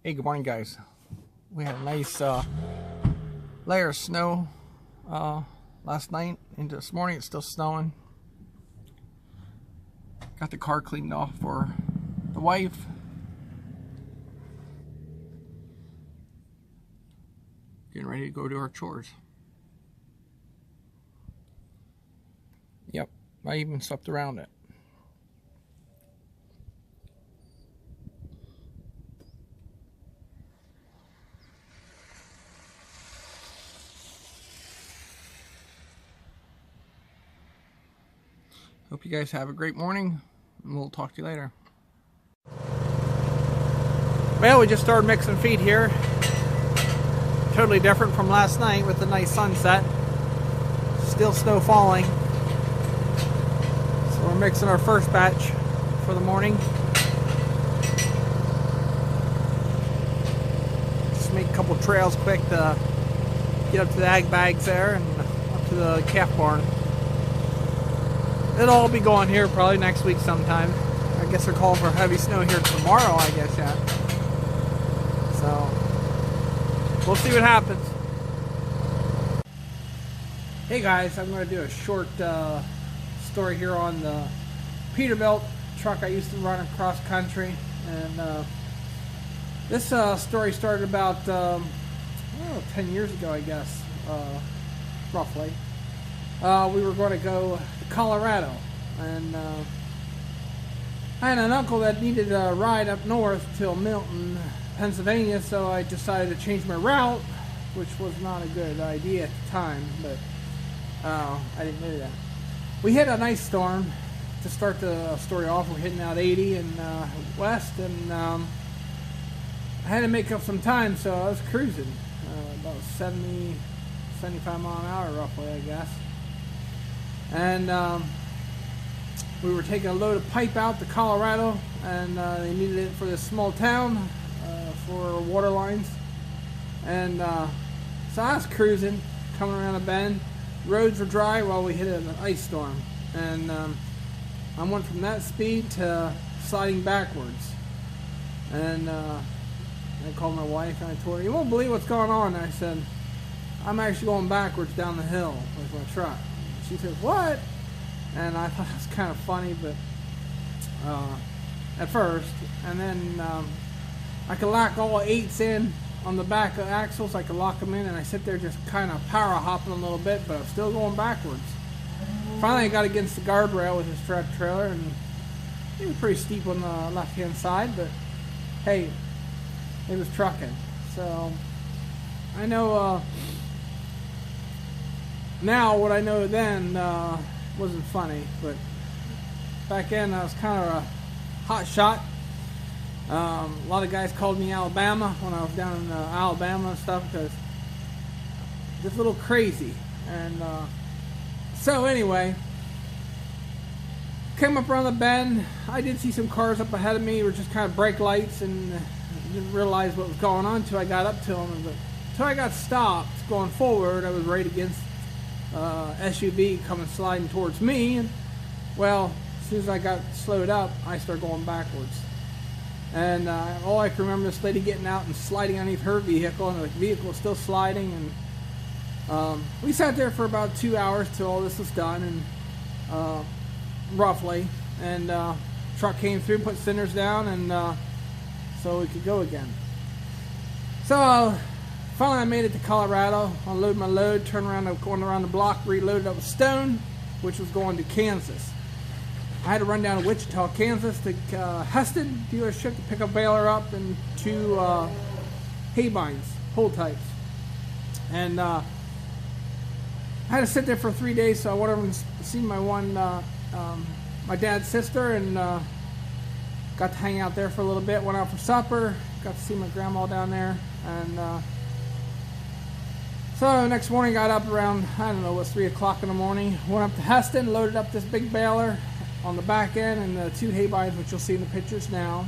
Hey, good morning, guys. We had a nice layer of snow last night into this morning. It's still snowing. Got the car cleaned off for the wife. Getting ready to go do our chores. Yep, I even slept around it. Hope you guys have a great morning, and we'll talk to you later. Well, we just started mixing feed here. Totally different from last night with the nice sunset. Still snow falling. So we're mixing our first batch for the morning. Just make a couple trails quick to get up to the ag bags there and up to the calf barn. It'll all be going here probably next week sometime. I guess they're calling for heavy snow here tomorrow, I guess, yeah. So, we'll see what happens. Hey guys, I'm going to do a short story here on the Peterbilt truck I used to run across country. And this story started about 10 years ago, I guess, roughly. We were going to go to Colorado, and I had an uncle that needed a ride up north till Milton, Pennsylvania, so I decided to change my route, which was not a good idea at the time, but I didn't know that. We hit a nice storm to start the story off. We're hitting out 80 and west, and I had to make up some time, so I was cruising about 70, 75 mile an hour roughly, I guess. And we were taking a load of pipe out to Colorado, and they needed it for this small town for water lines. And so I was cruising, coming around a bend. Roads were dry while we hit an ice storm, and I went from that speed to sliding backwards. And I called my wife and I told her, "You won't believe what's going on." I said, "I'm actually going backwards down the hill with my truck." She said, "What?" And I thought it was kind of funny, but at first. And then I could lock all 8s in on the back of axles. I could lock them in, and I sit there just kind of power hopping a little bit, but I'm still going backwards. Finally, I got against the guardrail with this truck trailer, and it was pretty steep on the left-hand side, but hey, it was trucking. So I know now what I know then wasn't funny, but back then I was kind of a hot shot. A lot of guys called me Alabama when I was down in Alabama and stuff, because just a little crazy. And so anyway, came up around the bend. I did see some cars up ahead of me. They were just kind of brake lights, and didn't realize what was going on until I got up to them. But until I got stopped going forward, I was right against SUV coming sliding towards me, and well, as soon as I got slowed up, I started going backwards. And all I can remember is this lady getting out and sliding underneath her vehicle, and the vehicle was still sliding. And we sat there for about 2 hours till all this was done, and roughly. And truck came through, put cinders down, and so we could go again. So finally I made it to Colorado. Unloaded my load, turned around, going around the block, reloaded up with stone, which was going to Kansas. I had to run down to Wichita, Kansas to Heston dealership to pick a baler up and 2 hay binds, whole types. And I had to sit there for 3 days, so I went over and seen my dad's sister, and got to hang out there for a little bit. Went out for supper, got to see my grandma down there, and so next morning got up around, I don't know, it was 3 o'clock in the morning. Went up to Heston, loaded up this big baler on the back end, and the 2 hay binds, which you'll see in the pictures now.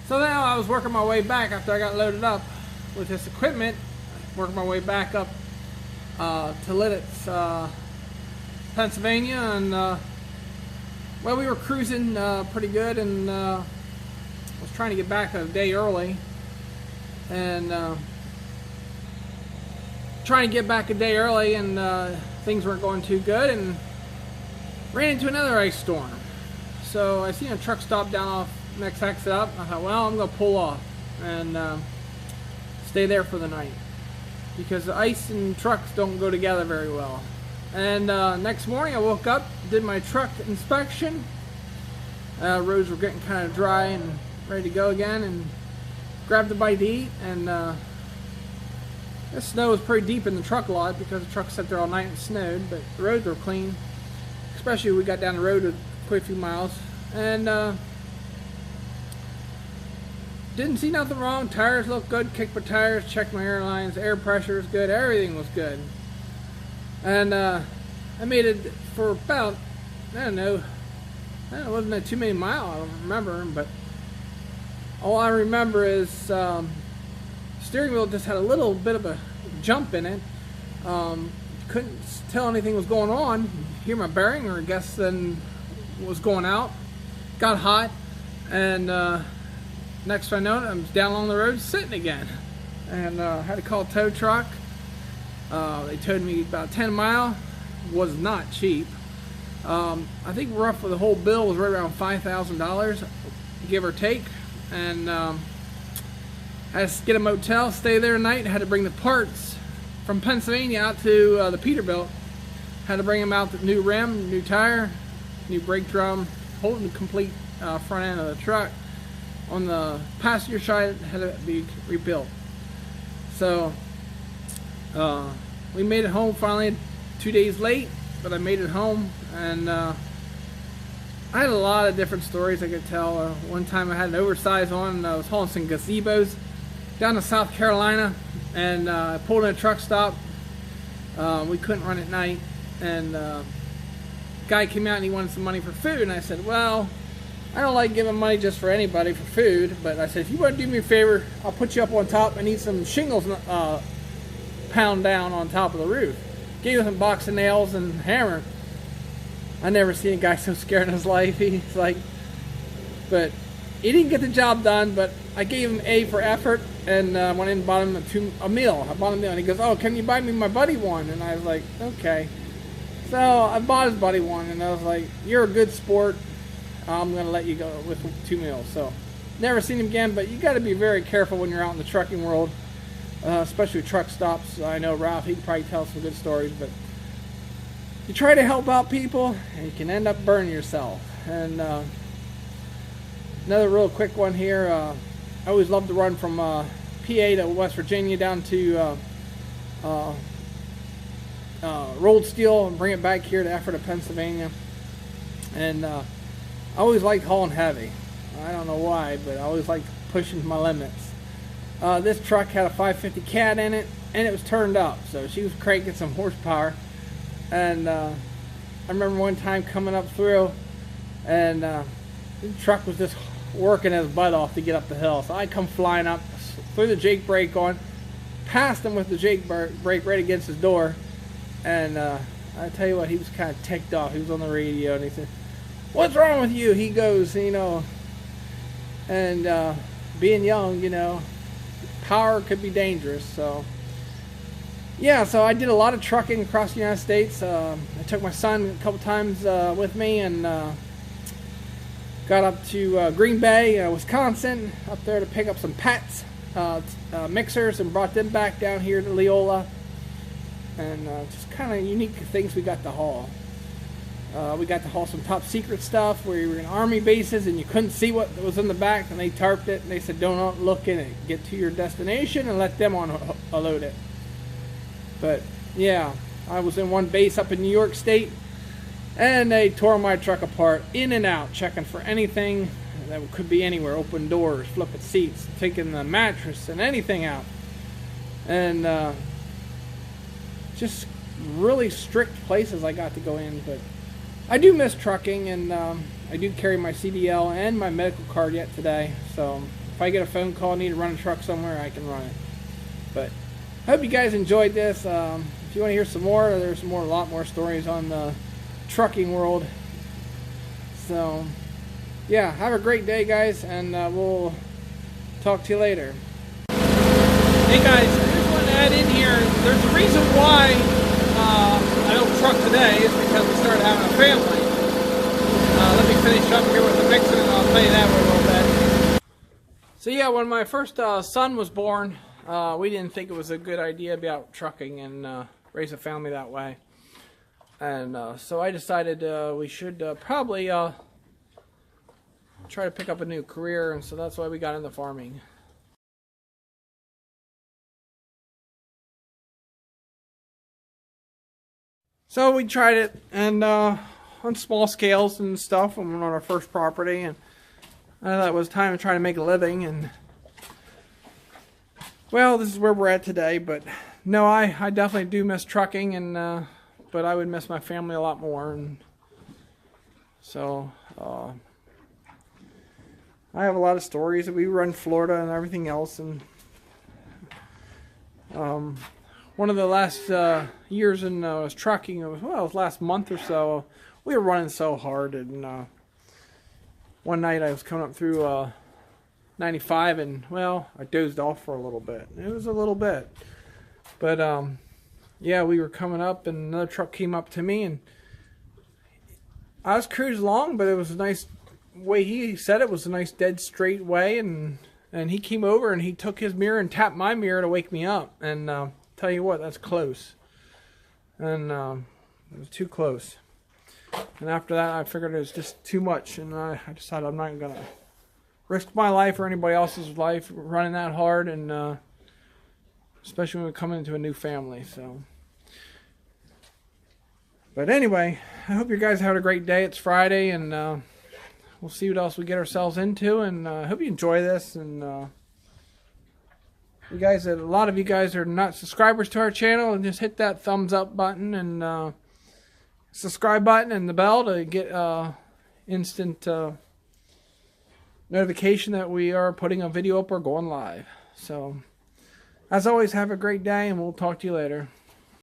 So now I was working my way back after I got loaded up with this equipment, working my way back up to Lidditz, Pennsylvania, and well, we were cruising pretty good, and was trying to get back a day early, and things weren't going too good, and ran into another ice storm. So I seen a truck stop down off next exit up. I thought, well, I'm going to pull off and stay there for the night, because ice and trucks don't go together very well. And next morning I woke up, did my truck inspection. Roads were getting kind of dry and ready to go again, and grabbed a bite to eat. And the snow was pretty deep in the truck lot because the truck sat there all night and snowed, but the roads were clean, especially when we got down the road quite a few miles. And didn't see nothing wrong. Tires looked good. Kicked my tires, checked my airlines, air pressure was good, everything was good. And I made it for about, I don't know, it wasn't too many miles, I don't remember, but all I remember is steering wheel just had a little bit of a jump in it. Couldn't tell anything was going on. Hear my bearing, or I guess then was going out. Got hot, and next I know, I was down along the road sitting again, and had to call a tow truck. They towed me about 10 miles. Was not cheap. I think roughly the whole bill was right around $5,000, give or take. And I had to get a motel, stay there a night. Had to bring the parts from Pennsylvania out to the Peterbilt. Had to bring them out, the new rim, new tire, new brake drum, whole complete front end of the truck. On the passenger side, it had to be rebuilt. So we made it home finally, 2 days late, but I made it home. And I had a lot of different stories I could tell. One time I had an oversized one, and I was hauling some gazebos down to South Carolina, and I pulled in a truck stop. We couldn't run at night, and guy came out and he wanted some money for food, and I said, well, I don't like giving money just for anybody for food, but I said, if you want to do me a favor, I'll put you up on top and need some shingles pound down on top of the roof. Gave him some box of nails and hammer. I never seen a guy so scared in his life. He's like, but he didn't get the job done, but I gave him A for effort, and went in and bought him a meal. I bought him a meal, and he goes, oh, can you buy me my buddy one? And I was like, okay. So I bought his buddy one, and I was like, you're a good sport. I'm going to let you go with 2 meals. So never seen him again, but you got to be very careful when you're out in the trucking world, especially truck stops. I know Ralph, he can probably tell some good stories, but you try to help out people, and you can end up burning yourself. And another real quick one here. I always love to run from PA to West Virginia down to rolled steel and bring it back here to Ephrata, Pennsylvania. And I always liked hauling heavy. I don't know why, but I always liked pushing my limits. This truck had a 550 cat in it, and it was turned up, so she was cranking some horsepower. And I remember one time coming up through, and the truck was just working his butt off to get up the hill. So I come flying up, threw the Jake brake on, passed him with the Jake brake right against his door. And I tell you what, he was kind of ticked off. He was on the radio, and he said, what's wrong with you? He goes, you know, and being young, you know, power could be dangerous. So yeah, so I did a lot of trucking across the United States. I took my son a couple times with me, and got up to Green Bay, Wisconsin, up there to pick up some Pats mixers, and brought them back down here to Leola. And just kind of unique things we got to haul. We got to haul some top secret stuff where you were in army bases and you couldn't see what was in the back, and they tarped it, and they said, don't look in it. Get to your destination and let them unload it. But yeah, I was in one base up in New York State, and they tore my truck apart, in and out, checking for anything that could be anywhere. Open doors, flipping seats, taking the mattress and anything out. And just really strict places I got to go in. But I do miss trucking, and I do carry my CDL and my medical card yet today. So if I get a phone call, need to run a truck somewhere, I can run it. But I hope you guys enjoyed this. If you want to hear some more, there's a lot more stories on the trucking world. So yeah, have a great day, guys, and we'll talk to you later. Hey guys, I just want to add in here, there's a reason why I don't truck today is because we started having a family. Let me finish up here with the mixing and I'll tell you that in a little bit. So yeah, when my first son was born, we didn't think it was a good idea to be out trucking and raise a family that way. And so I decided we should probably try to pick up a new career, and so that's why we got into farming. So we tried it, and on small scales and stuff, when we were on our first property, and I thought it was time to try to make a living. And well, this is where we're at today. But no, I definitely do miss trucking, and but I would miss my family a lot more. And so I have a lot of stories. We run Florida and everything else, and one of the last years in was trucking. It was last month or so. We were running so hard, and one night I was coming up through 95, and well, I dozed off for a little bit. It was a little bit, but yeah, we were coming up, and another truck came up to me, and I was cruising along, but it was a nice way. He said it was a nice dead straight way, and he came over and he took his mirror and tapped my mirror to wake me up. And tell you what, that's close. And it was too close. And after that, I figured it was just too much, and I decided I'm not gonna risk my life or anybody else's life running that hard, and especially when we come into a new family. So, but anyway, I hope you guys had a great day. It's Friday, and we'll see what else we get ourselves into, and I hope you enjoy this. And you guys, a lot of you guys are not subscribers to our channel, and just hit that thumbs up button and subscribe button and the bell to get instant notification that we are putting a video up or going live. So, as always, have a great day, and we'll talk to you later.